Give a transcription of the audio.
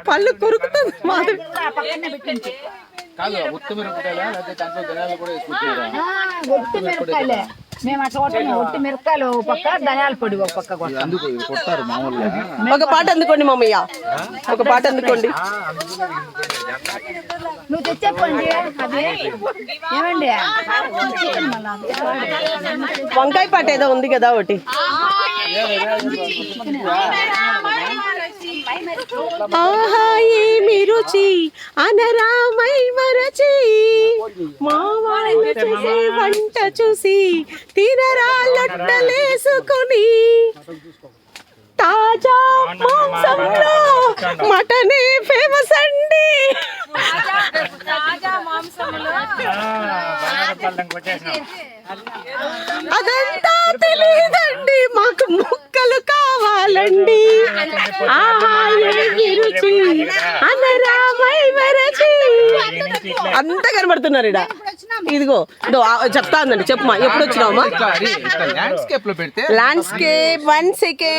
పళ్ళు కొరుకుతుంది మాధవి. ఒట్టి మిరపకాయలే మేము అట్లా కొట్టాము. ఒట్టి మిరపకాయలు ఒక పక్క, ధనియాల పొడి ఒక పక్క కొడతారు మామూలుగా. ఒక పాట అందుకోండి మమ్మయ్య, ఒక పాట అందుకోండి. నువ్వు తెచ్చేప్పండి. అది ఏమండి వంకాయ పాట ఏదో ఉంది కదా ఒకటి. ఆహా ఏమి రుచి అనరామై మరచి, మా వాళ్ళు చేసే వంట చూసి తినరా లొట్టలేసుకుని, తాజా మాంసంలో మటనే ఫేమస్ అండి. అదంతా తెలియదండి, మాకు ముక్కలు కావాలండి. ఆహా ఏమి రుచి అనరామై మరచి. అంతా కనబడుతున్నారు ఇడ. ఇదిగో చెప్తా ఉందండి. చెప్పమా, ఎప్పుడు వచ్చినావమ్మా? ల్యాండ్స్కేప్ లో పెడితే ల్యాండ్స్కేప్ 1 సెకండ్.